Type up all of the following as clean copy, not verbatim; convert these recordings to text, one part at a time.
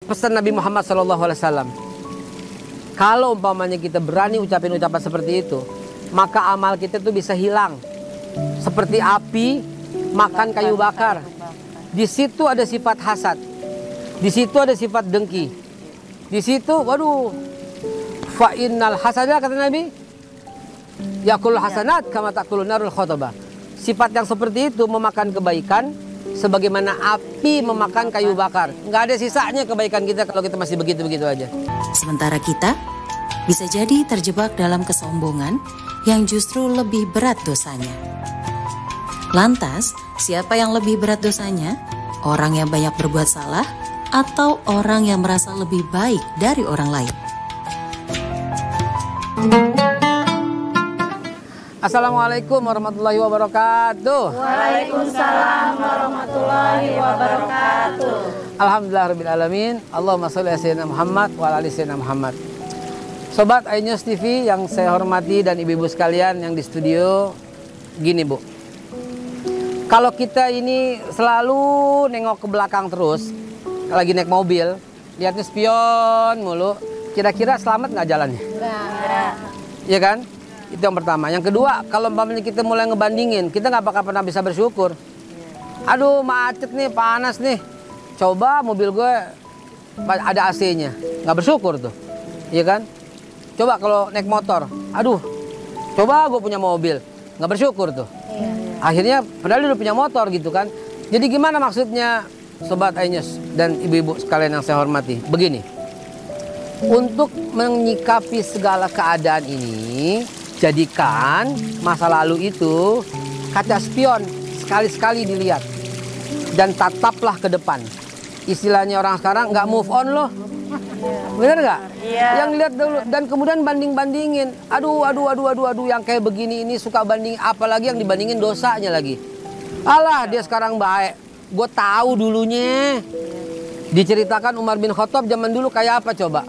pesan Nabi Muhammad SAW. Kalau umpamanya kita berani ucapin ucapan seperti itu, maka amal kita tuh bisa hilang. Seperti api makan kayu bakar. Di situ ada sifat hasad. Di situ ada sifat dengki. Di situ, waduh, fa innal hasada kata Nabi, yakulul hasanat kama takulun narul khotobah. Sifat yang seperti itu memakan kebaikan sebagaimana api memakan kayu bakar. Nggak ada sisanya kebaikan kita kalau kita masih begitu-begitu aja. Sementara kita bisa jadi terjebak dalam kesombongan yang justru lebih berat dosanya. Lantas, siapa yang lebih berat dosanya? Orang yang banyak berbuat salah atau orang yang merasa lebih baik dari orang lain? Assalamualaikum warahmatullahi wabarakatuh. Waalaikumsalam warahmatullahi wabarakatuh. Alhamdulillahirabbil alamin. Allahumma sholli ala sayyidina Muhammad wa ala ali sayyidina Muhammad. Sobat iNews TV yang saya hormati dan ibu-ibu sekalian yang di studio, gini Bu. Kalau kita ini selalu nengok ke belakang terus, lagi naik mobil, lihatnya spion mulu, kira-kira selamat nggak jalannya? Enggak. Iya kan? Itu yang pertama. Yang kedua, kalau umpamanya kita mulai ngebandingin, kita nggak bakal pernah bisa bersyukur. Aduh, macet nih, panas nih. Coba mobil gue ada AC-nya, nggak bersyukur tuh, iya kan? Coba kalau naik motor, aduh, coba gue punya mobil, nggak bersyukur tuh. Akhirnya, padahal dia udah punya motor gitu kan. Jadi gimana maksudnya, Sobat iNews dan ibu-ibu sekalian yang saya hormati? Begini, untuk menyikapi segala keadaan ini, jadikan masa lalu itu kaca spion, sekali-sekali dilihat dan tataplah ke depan. Istilahnya orang sekarang nggak move on loh, bener nggak? Iya. Yang lihat dulu dan kemudian banding-bandingin. Aduh, yang kayak begini ini suka banding, apalagi yang dibandingin dosanya lagi. Alah, dia sekarang baik. Gue tahu dulunya. Diceritakan Umar bin Khattab zaman dulu kayak apa coba?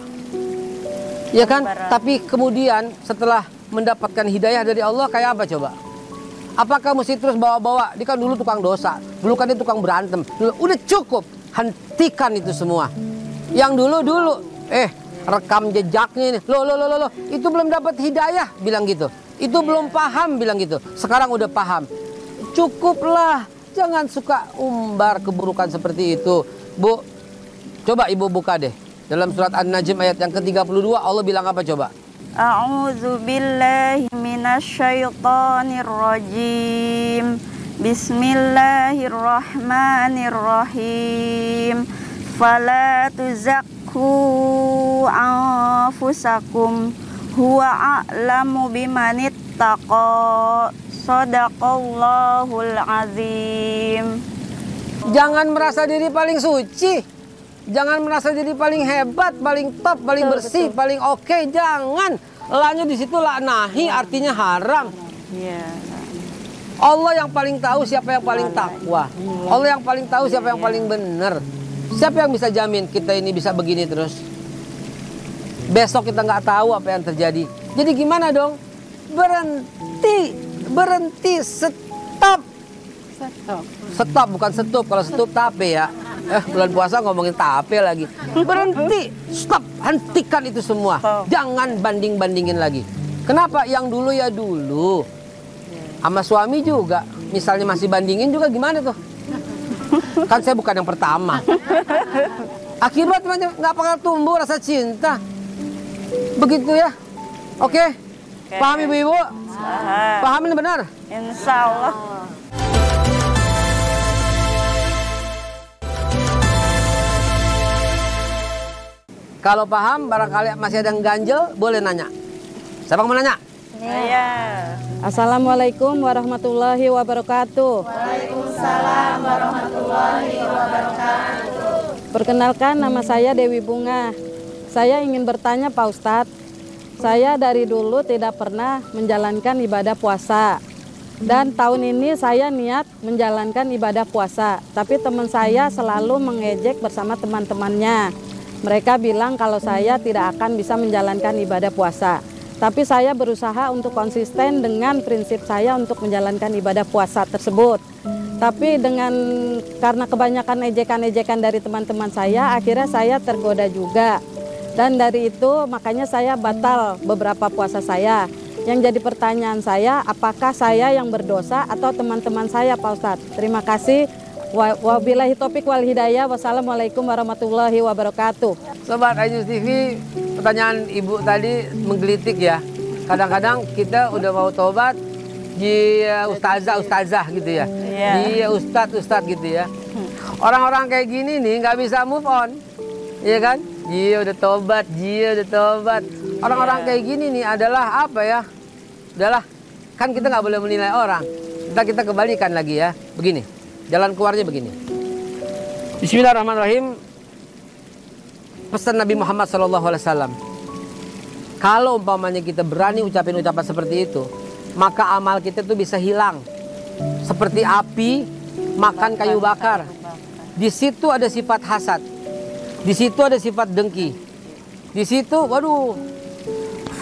Ya kan? Tapi kemudian setelah mendapatkan hidayah dari Allah kayak apa coba? Apakah mesti terus bawa-bawa? Dia kan dulu tukang dosa, dulu kan dia tukang berantem. Udah cukup, hentikan itu semua. Yang dulu, rekam jejaknya ini. Loh, itu belum dapat hidayah, bilang gitu. Itu belum paham, bilang gitu. Sekarang udah paham. Cukuplah, jangan suka umbar keburukan seperti itu. Bu, coba ibu buka deh. Dalam surat An-Najm ayat yang ke-32 Allah bilang apa coba? A'udzu billahi minasyaitonir rajim. Bismillahirrahmanirrahim. Fala tuzakku anfusakum huwa a'lamu bimanittaqa. Shadaqallahul azim. Jangan merasa diri paling suci. Jangan merasa diri paling hebat, paling top, paling bersih, paling oke. Jangan. Lanya di situ laknahi, artinya haram. Iya. Allah yang paling tahu siapa yang paling takwa. Allah yang paling tahu siapa yang paling benar. Siapa yang bisa jamin kita ini bisa begini terus? Besok kita nggak tahu apa yang terjadi. Jadi gimana dong? Berhenti, stop. Stop, bukan setup. Kalau setup tape ya. Bulan puasa ngomongin tape lagi. Berhenti, stop, hentikan itu semua. Jangan banding-bandingin lagi. Kenapa? Yang dulu ya dulu. Sama suami juga. Misalnya masih bandingin juga gimana tuh? Kan saya bukan yang pertama. Akibat nggak bakal tumbuh rasa cinta. Begitu ya. Oke. Paham ibu-ibu? Paham ini benar? Insya Allah. Kalau paham, barangkali masih ada yang ganjel, boleh nanya. Siapa yang mau nanya? Iya. Assalamualaikum warahmatullahi wabarakatuh. Waalaikumsalam warahmatullahi wabarakatuh. Perkenalkan, nama saya Dewi Bunga. Saya ingin bertanya Pak Ustadz. Saya dari dulu tidak pernah menjalankan ibadah puasa. Dan tahun ini saya niat menjalankan ibadah puasa. Tapi teman saya selalu mengejek bersama teman-temannya. Mereka bilang kalau saya tidak akan bisa menjalankan ibadah puasa. Tapi saya berusaha untuk konsisten dengan prinsip saya untuk menjalankan ibadah puasa tersebut. Tapi karena kebanyakan ejekan-ejekan dari teman-teman saya, akhirnya saya tergoda juga. Dan dari itu makanya saya batal beberapa puasa saya. Yang jadi pertanyaan saya, apakah saya yang berdosa atau teman-teman saya, Pak Ustadz? Terima kasih. Wabillahi taufiq wal hidayah. Wassalamualaikum warahmatullahi wabarakatuh. Sobat iNews TV, pertanyaan Ibu tadi menggelitik ya. Kadang-kadang kita udah mau tobat, dia ustazah gitu ya. Dia ustadz gitu ya. Orang-orang kayak gini nih nggak bisa move on, iya kan? Dia udah tobat. Orang-orang kayak gini nih adalah apa ya? Udahlah, kan kita nggak boleh menilai orang. Kita kembalikan lagi ya. Begini, jalan keluarnya begini. Bismillahirrahmanirrahim. Pesan Nabi Muhammad SAW. Kalau umpamanya kita berani ucapin ucapan seperti itu, maka amal kita tuh bisa hilang. Seperti api makan kayu bakar. Di situ ada sifat hasad. Di situ ada sifat dengki. Di situ, waduh,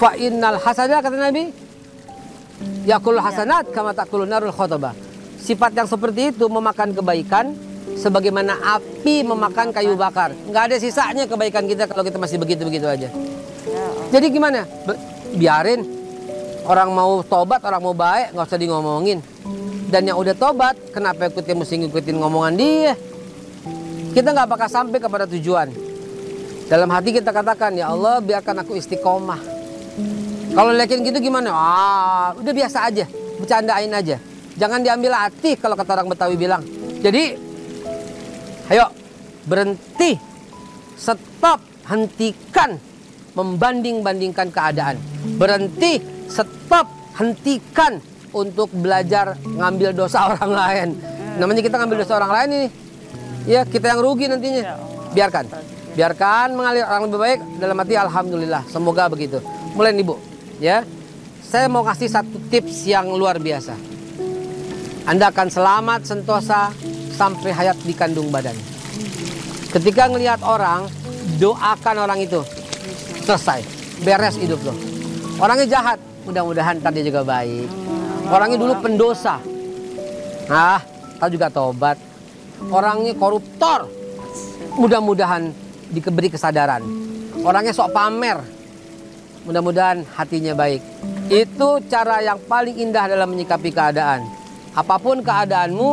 fa innal hasada kata Nabi, yakul hasanat kama takulun narul khotabah. Sifat yang seperti itu memakan kebaikan sebagaimana api memakan kayu bakar. Nggak ada sisanya kebaikan kita kalau kita masih begitu-begitu aja. Jadi gimana? Biarin. Orang mau tobat, orang mau baik, nggak usah di ngomongin. Dan yang udah tobat, kenapa mesti ngikutin ngomongan dia? Kita nggak bakal sampai kepada tujuan. Dalam hati kita katakan, ya Allah biarkan aku istiqomah. Kalau yakin gitu gimana? Udah biasa aja, bercandain aja. Jangan diambil hati kalau kata orang Betawi bilang. Jadi, ayo berhenti, stop, hentikan membanding-bandingkan keadaan. Berhenti, stop, hentikan untuk belajar ngambil dosa orang lain. Namanya kita ngambil dosa orang lain ini, ya kita yang rugi nantinya. Biarkan mengalir orang lebih baik dalam hati. Alhamdulillah, semoga begitu. Mulai nih Bu, ya. Saya mau kasih satu tips yang luar biasa. Anda akan selamat sentosa sampai hayat di kandung badan. Ketika ngelihat orang, doakan orang itu. Selesai, beres hidup lo. Orangnya jahat, mudah-mudahan ntar dia juga baik. Orangnya dulu pendosa, tahu juga tobat. Orangnya koruptor, mudah-mudahan diberi kesadaran. Orangnya sok pamer, mudah-mudahan hatinya baik. Itu cara yang paling indah dalam menyikapi keadaan. Apapun keadaanmu,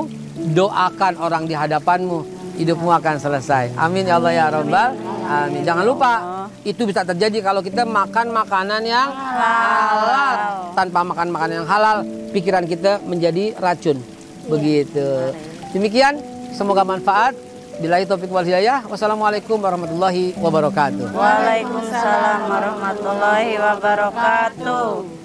doakan orang di hadapanmu, hidupmu akan selesai. Amin ya Allah ya Rabbal Alamin. Jangan lupa, itu bisa terjadi kalau kita makan makanan yang halal. Tanpa makan makanan yang halal, pikiran kita menjadi racun. Begitu. Demikian, semoga manfaat. Billahi taufiq wal hidayah. Wassalamualaikum warahmatullahi wabarakatuh. Waalaikumsalam warahmatullahi wabarakatuh.